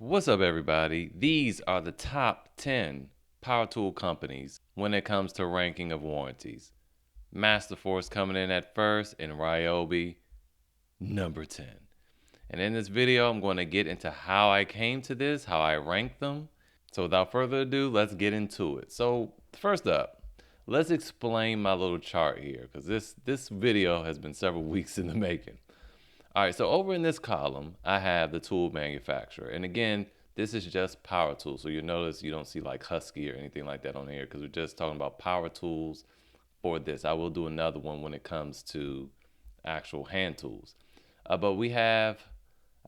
What's up, everybody? These are the top 10 power tool companies when it comes to ranking of warranties. Masterforce coming in at first, and Ryobi number 10. And in this video, I'm going to get into how I came to this, how I rank them. So without further ado, let's get into it. So first up, let's explain my little chart here, because this video has been several weeks in the making. All right, so over in this column, I have the tool manufacturer. And again, this is just power tools. So you'll notice you don't see like Husky or anything like that on here because we're just talking about power tools for this. I will do another one when it comes to actual hand tools. But I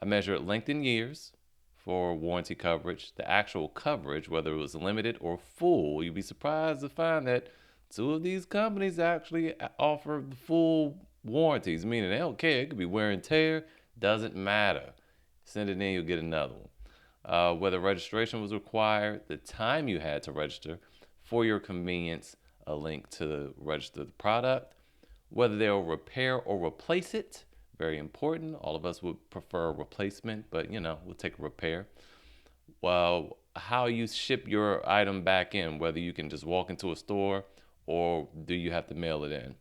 measured length in years for warranty coverage. The actual coverage, whether it was limited or full, you'd be surprised to find that two of these companies actually offer the full warranties, meaning they don't care. It could be wear and tear, doesn't matter. Send it in, you'll get another one. Whether registration was required, the time you had to register, for your convenience, a link to register the product, whether they'll repair or replace it. Very important. All of us would prefer a replacement, but we'll take a repair. Well, how you ship your item back in, whether you can just walk into a store or do you have to mail it in.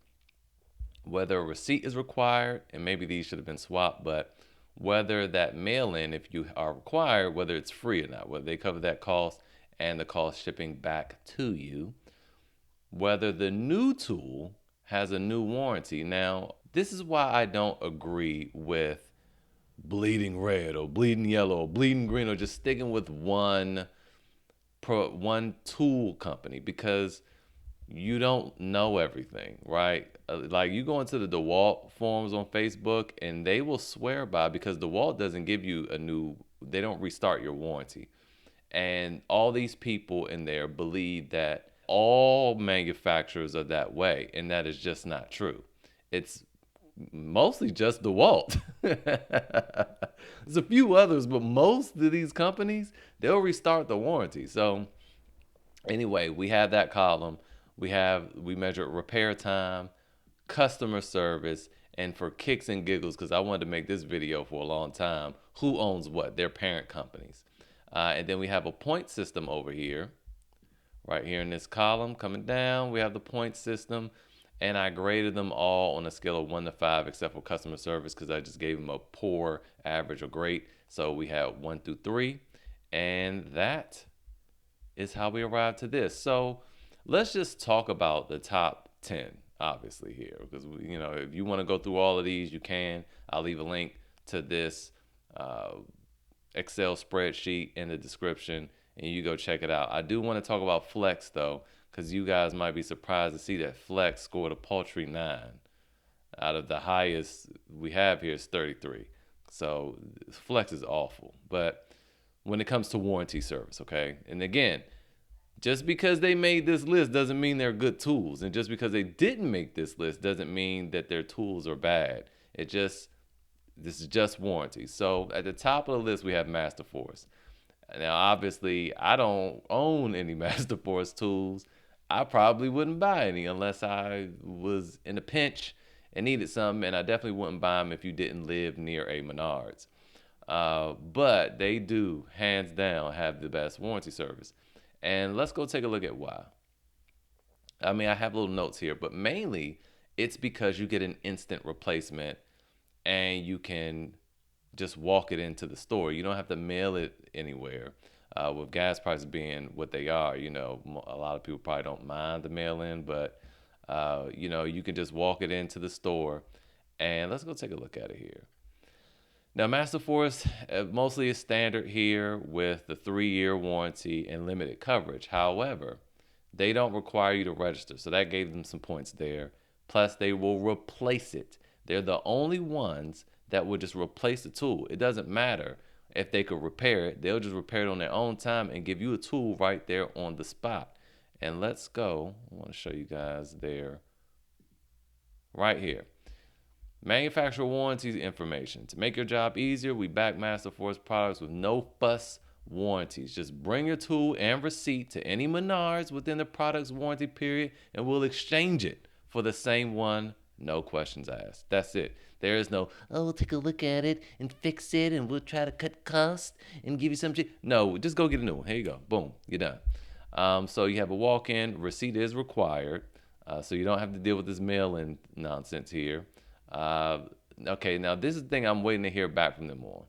Whether a receipt is required, and maybe these should have been swapped, but whether that mail-in, if you are required, whether it's free or not, whether they cover that cost and the cost shipping back to you, whether the new tool has a new warranty. Now, this is why I don't agree with bleeding red or bleeding yellow or bleeding green or just sticking with one tool company, because you don't know everything, right? Like you go into the DeWALT forums on Facebook and they will swear by, because DeWALT doesn't give you they don't restart your warranty. And all these people in there believe that all manufacturers are that way, and that is just not true. It's mostly just DeWalt. There's a few others, but most of these companies, they'll restart the warranty. So anyway, we have that column. We measure repair time, customer service, and for kicks and giggles, because I wanted to make this video for a long time, who owns what? Their parent companies. And then we have a point system over here. Right here in this column, coming down, we have the point system. And I graded them all on a scale of 1 to 5, except for customer service, because I just gave them a poor, average, or great. So we have 1 through 3. And that is how we arrived to this. So let's just talk about the top 10, obviously, here, because if you want to go through all of these, you can. I'll leave a link to this Excel spreadsheet in the description, and you go check it out. I do want to talk about Flex, though, because you guys might be surprised to see that Flex scored a paltry 9 out of the highest we have here is 33. So Flex is awful. But when it comes to warranty service, okay, and again, just because they made this list doesn't mean they're good tools. And just because they didn't make this list doesn't mean that their tools are bad. This is just warranty. So at the top of the list, we have Masterforce. Now, obviously, I don't own any Masterforce tools. I probably wouldn't buy any unless I was in a pinch and needed some. And I definitely wouldn't buy them if you didn't live near a Menards. But they do, hands down, have the best warranty service. And let's go take a look at why. I mean, I have little notes here, but mainly it's because you get an instant replacement and you can just walk it into the store. You don't have to mail it anywhere. With gas prices being what they are, a lot of people probably don't mind the mail in, but you can just walk it into the store. And let's go take a look at it here. Now, Masterforce mostly is standard here with the 3-year warranty and limited coverage. However, they don't require you to register, so that gave them some points there. Plus, they will replace it. They're the only ones that will just replace the tool. It doesn't matter if they could repair it. They'll just repair it on their own time and give you a tool right there on the spot. And let's go. I want to show you guys there. Right here. Manufacturer warranty information. To make your job easier, we back Masterforce products with no fuss warranties. Just bring your tool and receipt to any Menards within the product's warranty period, and we'll exchange it for the same one. No questions asked. That's it. There is no, oh, we'll take a look at it and fix it and we'll try to cut costs and give you some shit. No, just go get a new one. Here you go. Boom, you're done. So you have a walk-in. Receipt is required. So you don't have to deal with this mail-in nonsense here. Uh, okay, now this is the thing I'm waiting to hear back from them on.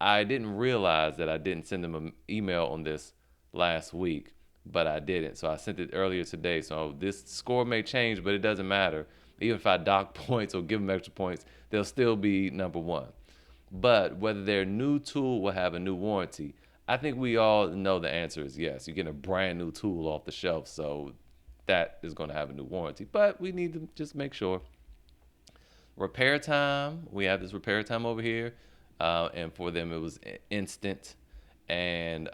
I didn't realize that I didn't send them an email on this last week, but I didn't. So I sent it earlier today. So this score may change, but it doesn't matter. Even if I dock points or give them extra points, they'll still be number one. But whether their new tool will have a new warranty, I think we all know the answer is yes. You're getting a brand new tool off the shelf, so that is going to have a new warranty. But we need to just make sure. Repair time, we have this repair time over here, and for them it was instant. And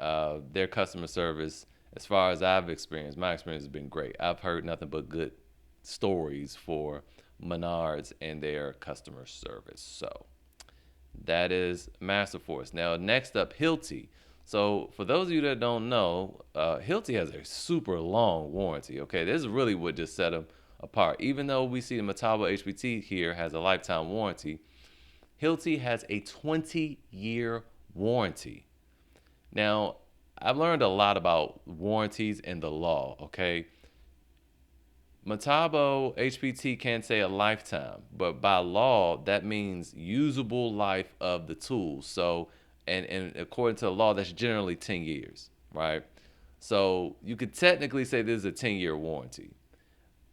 their customer service, as far as I've experienced, my experience has been great. I've heard nothing but good stories for Menards and their customer service. So that is Masterforce. Now, next up, Hilti. So, for those of you that don't know, Hilti has a super long warranty. Okay, this is really what just set them apart. Even though we see the Metabo HPT here has a lifetime warranty, Hilti has a 20-year warranty. Now, I've learned a lot about warranties and the law. Okay, Metabo HPT can say a lifetime, but by law, that means usable life of the tool. So, and according to the law, that's generally 10 years, right? So you could technically say this is a 10-year warranty.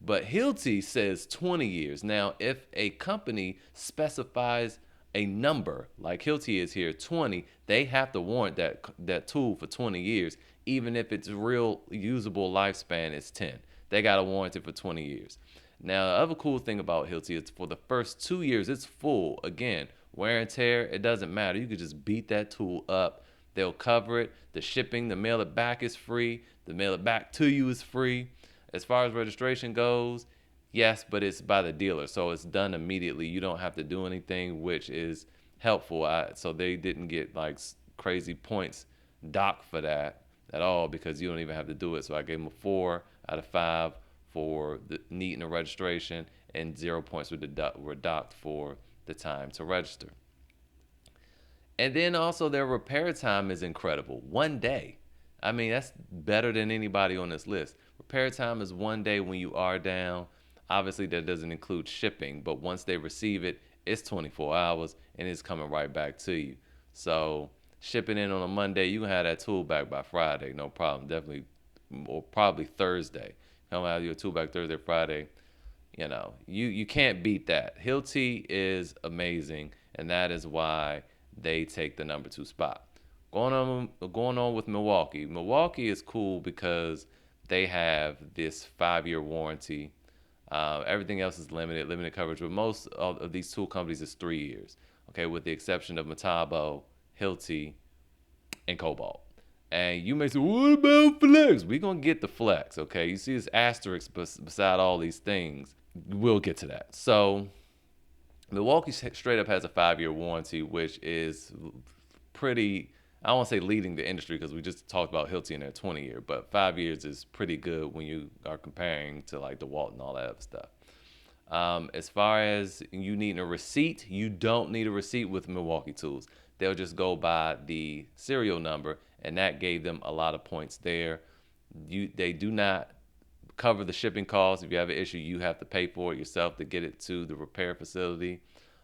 But Hilti says 20 years. Now, if a company specifies a number, like Hilti is here, 20, they have to warrant that tool for 20 years, even if its real usable lifespan is 10. They got to warrant it for 20 years. Now, the other cool thing about Hilti is for the first 2 years, it's full. Again, wear and tear, it doesn't matter. You could just beat that tool up. They'll cover it. The shipping, the mail it back is free. The mail it back to you is free. As far as registration goes, yes, but it's by the dealer, so it's done immediately. You don't have to do anything, which is helpful. So they didn't get like crazy points docked for that at all because you don't even have to do it. So I gave them a 4 out of 5 for the needing the registration, and 0 points were docked for the time to register. And then also their repair time is incredible. 1 day. I mean, that's better than anybody on this list. Repair time is 1 day when you are down. Obviously, that doesn't include shipping, but once they receive it, it's 24 hours and it's coming right back to you. So, shipping in on a Monday, you can have that tool back by Friday, no problem. Definitely, or probably Thursday. Come out your tool back Thursday, Friday. You can't beat that. Hilti is amazing, and that is why they take the number 2 spot. Going on with Milwaukee. Milwaukee is cool because they have this 5-year warranty. Everything else is limited coverage, but most of these tool companies is 3 years. Okay, with the exception of Metabo, Hilti, and Cobalt. And you may say, what about Flex? We're going to get the Flex, okay? You see this asterisk beside all these things. We'll get to that. So, Milwaukee straight up has a 5-year warranty, which is pretty, I don't want to say leading the industry because we just talked about Hilti in their 20-year, but 5 years is pretty good when you are comparing to like DeWALT and all that other stuff. As far as you needing a receipt, you don't need a receipt with Milwaukee tools. They'll just go by the serial number, and that gave them a lot of points there. They do not cover the shipping costs. If you have an issue, you have to pay for it yourself to get it to the repair facility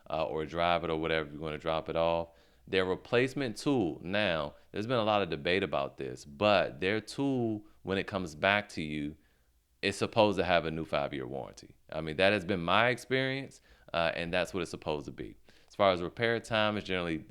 or drive it or whatever you're going to drop it off. Their replacement tool, now, there's been a lot of debate about this, but their tool, when it comes back to you, is supposed to have a new 5-year warranty. I mean, that has been my experience, and that's what it's supposed to be. As far as repair time, it's generally,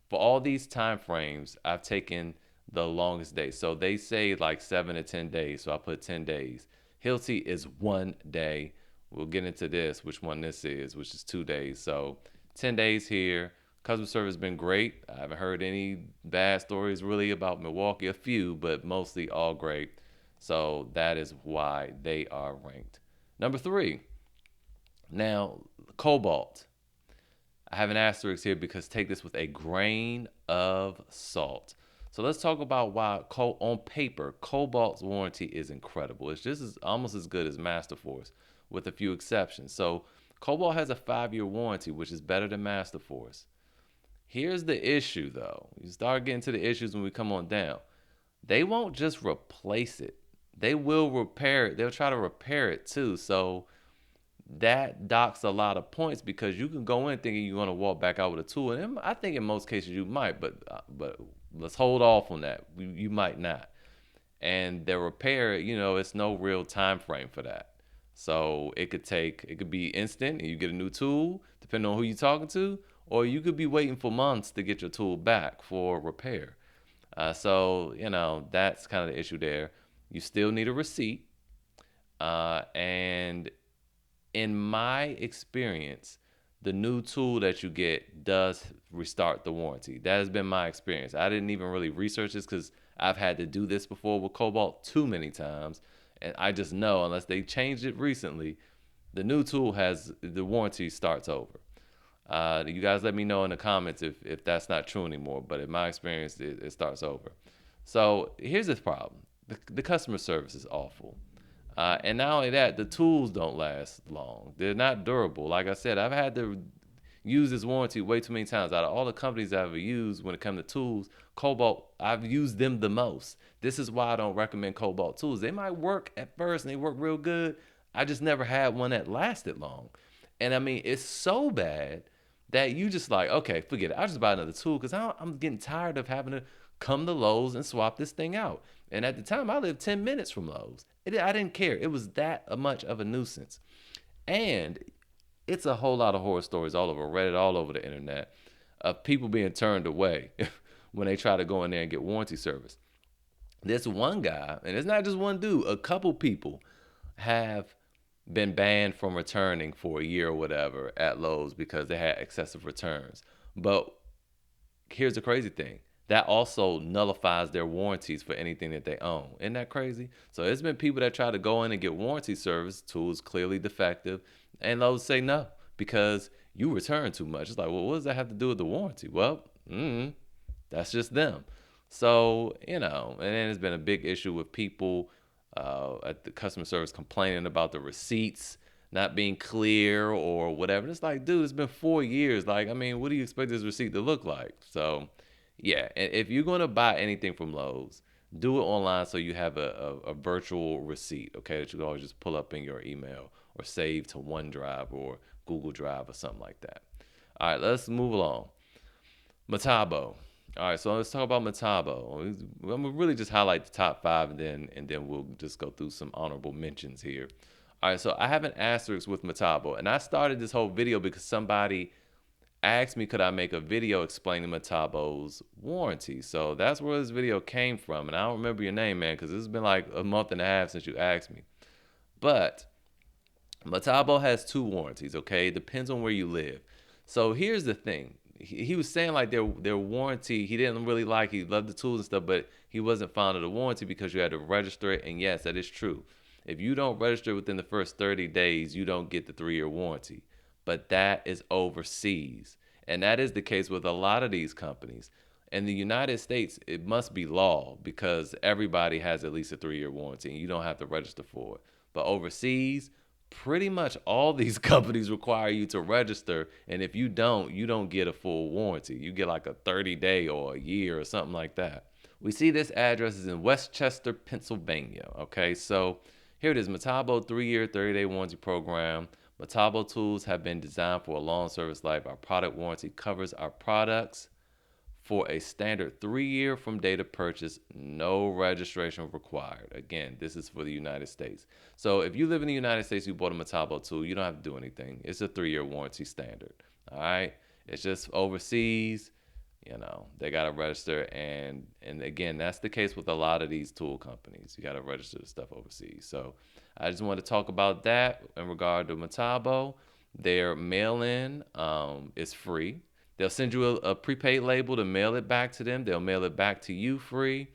for all these time frames, I've taken the longest day. So they say like 7 to 10 days, so I put 10 days. Hilti is 1 day. We'll get into this, which one this is, which is 2 days. So 10 days here. Customer service has been great. I haven't heard any bad stories really about Milwaukee. A few, but mostly all great. So that is why they are ranked. Number 3. Now, Cobalt. I have an asterisk here because take this with a grain of salt. So let's talk about why, on paper, Cobalt's warranty is incredible. It's just almost as good as Masterforce, with a few exceptions. So Cobalt has a 5-year warranty, which is better than Masterforce. Here's the issue, though. You start getting to the issues when we come on down. They won't just replace it. They will repair it. They'll try to repair it too. So that docks a lot of points because you can go in thinking you're going to walk back out with a tool, and I think in most cases you might, but let's hold off on that. You might not. And the repair, it's no real time frame for that. So it could be instant and you get a new tool, depending on who you're talking to, or you could be waiting for months to get your tool back for repair. So that's kind of the issue there. You still need a receipt. And in my experience, the new tool that you get does restart the warranty. That has been my experience. I didn't even really research this because I've had to do this before with Cobalt too many times. And I just know, unless they changed it recently, the new tool has the warranty starts over. You guys let me know in the comments if that's not true anymore. But in my experience, it starts over. So here's the problem. The customer service is awful. And not only that, the tools don't last long. They're not durable. Like I said, I've had to use this warranty way too many times. Out of all the companies I've ever used when it comes to tools, Cobalt, I've used them the most. This is why I don't recommend Cobalt tools. They might work at first and they work real good. I just never had one that lasted long. And I mean, it's so bad that you just like, okay, forget it. I'll just buy another tool because I'm getting tired of having to come to Lowe's and swap this thing out. And at the time, I lived 10 minutes from Lowe's. I didn't care. It was that much of a nuisance. And it's a whole lot of horror stories all over Reddit, all over the internet, of people being turned away when they try to go in there and get warranty service. This one guy, and it's not just one dude, a couple people have been banned from returning for a year or whatever at Lowe's because they had excessive returns. But here's the crazy thing. That also nullifies their warranties for anything that they own. Isn't that crazy? So there's been people that try to go in and get warranty service, tools clearly defective, and Lowe's say no because you return too much. It's like, well, what does that have to do with the warranty? Well, that's just them. So, and then there's been a big issue with people at the customer service complaining about the receipts not being clear or whatever. And it's like, dude, it's been 4 years. Like, I mean, what do you expect this receipt to look like? So, yeah, and if you're going to buy anything from Lowe's, do it online so you have a virtual receipt, okay, that you can always just pull up in your email or save to OneDrive or Google Drive or something like that. All right, let's move along. Metabo. All right, so let's talk about Metabo. I'm gonna really just highlight the top 5 and then we'll just go through some honorable mentions here. All right, so I have an asterisk with Metabo, and I started this whole video because somebody asked me could I make a video explaining Metabo's warranty. So that's where this video came from, and I don't remember your name, man, because this has been like a month and a half since you asked me. But Metabo has 2 warranties, okay? It depends on where you live. So here's the thing. He was saying like their warranty, he didn't really like, he loved the tools and stuff, but he wasn't fond of the warranty because you had to register it. And yes, that is true. If you don't register within the first 30 days, you don't get the 3-year warranty. But that is overseas. And that is the case with a lot of these companies. In the United States, it must be law because everybody has at least a 3-year warranty and you don't have to register for it. But overseas, pretty much all these companies require you to register, and if you don't get a full warranty. You get like a 30-day or a year or something like that. We see this address is in Westchester, Pennsylvania. Okay, so here it is. Metabo 3-year 30-day warranty program. Metabo tools have been designed for a long service life. Our product warranty covers our products for a standard 3-year from date of purchase, no registration required. Again, this is for the United States. So if you live in the United States, you bought a Metabo tool, you don't have to do anything. It's a 3-year warranty standard. All right. It's just overseas, they got to register. And again, that's the case with a lot of these tool companies. You got to register the stuff overseas. So I just want to talk about that in regard to Metabo. Their mail-in is free. They'll send you a prepaid label to mail it back to them. They'll mail it back to you free.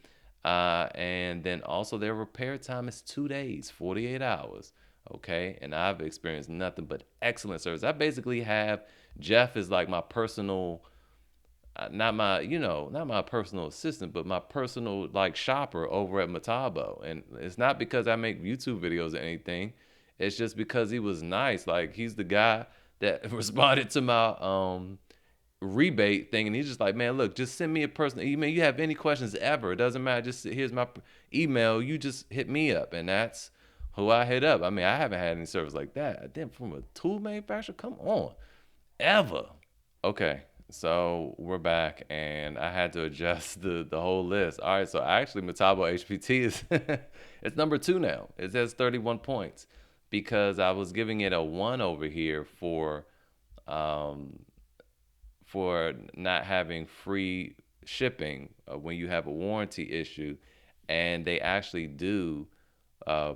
And then also their repair time is 2 days, 48 hours. Okay. And I've experienced nothing but excellent service. I basically have Jeff is like my personal, not my personal assistant, but my personal like shopper over at Metabo. And it's not because I make YouTube videos or anything. It's just because he was nice. Like, he's the guy that responded to my rebate thing, and he's just like, man, look, just send me a personal email. You have any questions ever, it doesn't matter, just here's my email, you just hit me up. And that's who I hit up. I mean, I haven't had any service like that then from a tool manufacturer, come on, ever. Okay, so we're back, and I had to adjust the whole list. All right, so actually Metabo HPT is it's number 2 now. It says 31 points because I was giving it a 1 over here um for not having free shipping when you have a warranty issue, and they actually do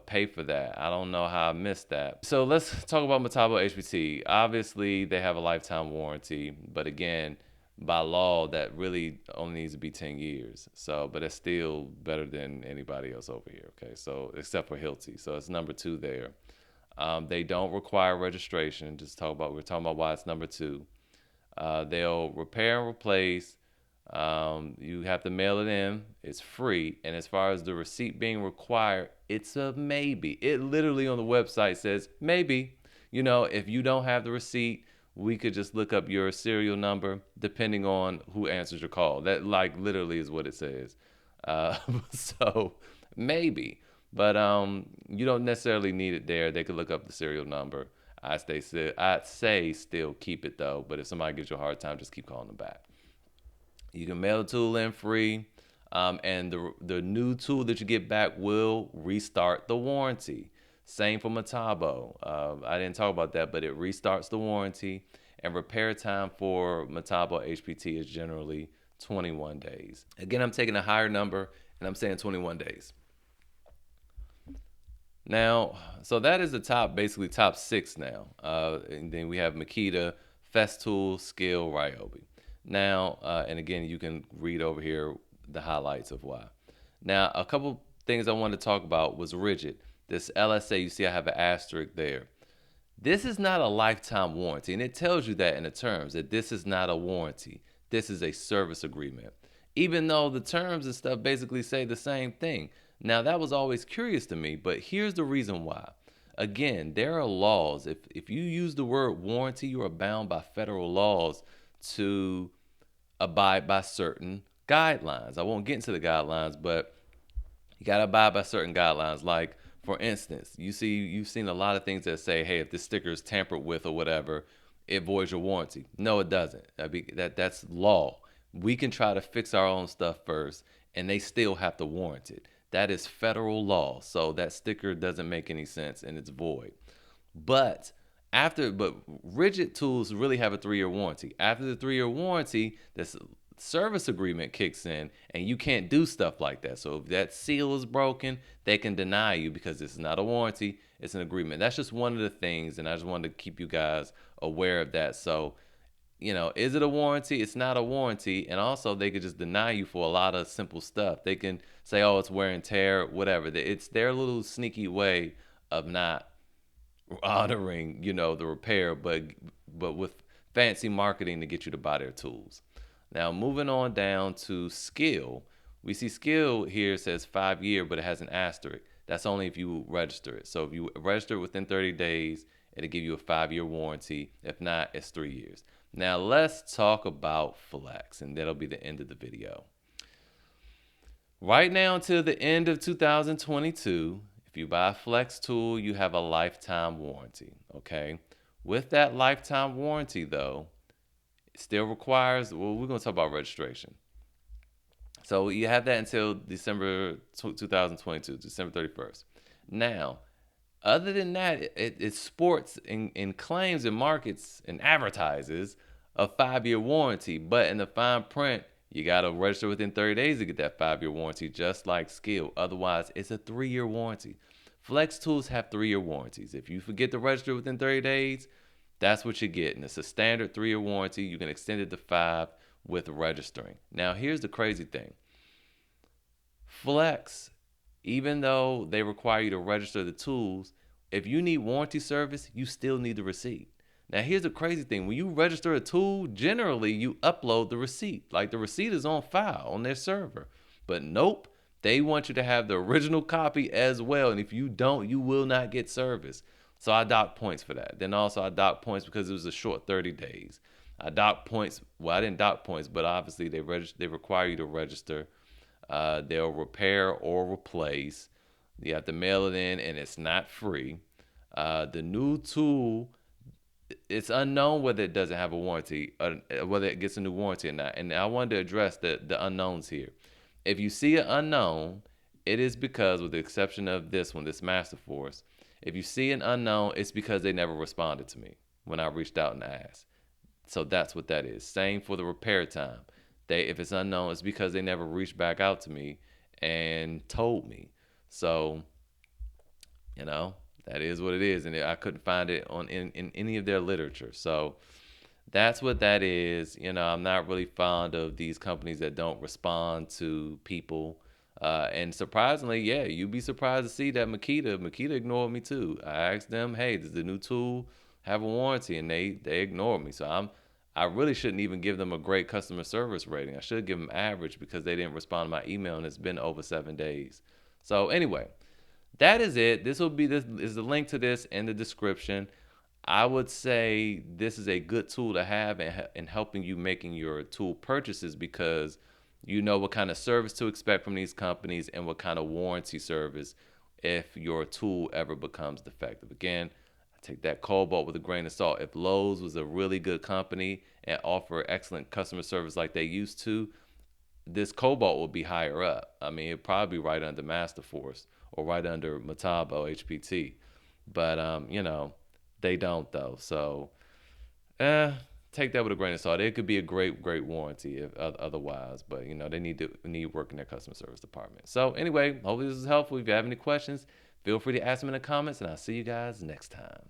pay for that. I don't know how I missed that. So let's talk about Metabo HPT. Obviously, they have a lifetime warranty, but again, by law, that really only needs to be 10 years. So, but it's still better than anybody else over here. Okay, so except for Hilti, so it's number 2 there. They don't require registration. We're talking about why it's number 2. They'll repair and replace. You have to mail it in. It's free. And as far as the receipt being required, it's a maybe. It literally on the website says maybe. If you don't have the receipt, we could just look up your serial number depending on who answers your call. That like literally is what it says. So maybe. But you don't necessarily need it there. They could look up the serial number. I'd say still keep it though. But if somebody gives you a hard time, just keep calling them back. You can mail the tool in free, and the new tool that you get back will restart the warranty. Same for Metabo. I didn't talk about that, but it restarts the warranty. And repair time for Metabo HPT is generally 21 days. Again, I'm taking a higher number, and I'm saying 21 days. Now, so that is the basically top 6 now. And then we have Makita, Festool, Skil, Ryobi. Now, and again, you can read over here the highlights of why. Now, a couple things I wanted to talk about was Ridgid. This LSA, you see I have an asterisk there. This is not a lifetime warranty, and it tells you that in the terms, that this is not a warranty. This is a service agreement. Even though the terms and stuff basically say the same thing. Now, that was always curious to me, but here's the reason why. Again, there are laws. If you use the word warranty, you are bound by federal laws to abide by certain guidelines. I won't get into the guidelines, but you got to abide by certain guidelines. Like, for instance, you've seen a lot of things that say, hey, if this sticker is tampered with or whatever, it voids your warranty. No, it doesn't. That's law. We can try to fix our own stuff first, and they still have to warrant it. That is federal law. So that sticker doesn't make any sense, and it's void. But Ridgid tools really have a 3-year warranty. After the 3-year warranty, this service agreement kicks in, and you can't do stuff like that. So if that seal is broken, they can deny you because this is not a warranty, it's an agreement. That's just one of the things, and I just wanted to keep you guys aware of that. So, is it a warranty? It's not a warranty. And also, they could just deny you for a lot of simple stuff. They can say, oh, it's wear and tear, whatever. It's their little sneaky way of not honoring, the repair, but with fancy marketing to get you to buy their tools. Now, moving on down to Skil, we see Skil here says 5-year, but it has an asterisk. That's only if you register it. So if you register within 30 days, it'll give you a 5-year warranty. If not, it's 3 years. Now, let's talk about Flex, and that'll be the end of the video. Right now until the end of 2022, if you buy a Flex tool, you have a lifetime warranty, okay? With that lifetime warranty, though, it still requires, we're going to talk about registration. So you have that until December 2022, December 31st. Now, other than that, it sports and claims and markets and advertises a 5-year warranty. But in the fine print, you got to register within 30 days to get that 5-year warranty, just like Skil. Otherwise, it's a 3-year warranty. Flex tools have 3-year warranties. If you forget to register within 30 days, that's what you get. And it's a standard 3-year warranty. You can extend it to 5 with registering. Now, here's the crazy thing. Flex, even though they require you to register the tools, if you need warranty service, you still need the receipt. Now, here's the crazy thing. When you register a tool, generally you upload the receipt. Like, the receipt is on file on their server. But nope, they want you to have the original copy as well. And if you don't, you will not get service. So I docked points for that. Then also I docked points because it was a short 30 days. I docked points. Well, I didn't dock points, but obviously they require you to register. They'll repair or replace. You have to mail it in, and it's not free. The new tool, it's unknown whether it doesn't have a warranty, whether it gets a new warranty or not. And I wanted to address the unknowns here. If you see an unknown, it is because, with the exception of this one, this Masterforce, if you see an unknown, it's because they never responded to me when I reached out and asked. So that's what that is. Same for the repair time. If it's unknown, it's because they never reached back out to me and told me. So, you know, that is what it is, and I couldn't find it in any of their literature. So that's what that is. I'm not really fond of these companies that don't respond to people. And surprisingly, yeah, you'd be surprised to see that Makita ignored me too. I asked them, hey, does the new tool have a warranty? And they ignored me. So I really shouldn't even give them a great customer service rating. I should give them average because they didn't respond to my email, and it's been over 7 days. So anyway, that is it. This is the link to this in the description. I would say this is a good tool to have in helping you making your tool purchases, because you know what kind of service to expect from these companies and what kind of warranty service if your tool ever becomes defective. Again, I take that Cobalt with a grain of salt. If Lowe's was a really good company and offer excellent customer service like they used to, this Cobalt would be higher up. I mean, it'd probably be right under Masterforce or right under Metabo HPT. But they don't though. So, take that with a grain of salt. It could be a great warranty if otherwise, but they need work in their customer service department. So anyway, hopefully this is helpful. If you have any questions, feel free to ask them in the comments, and I'll see you guys next time.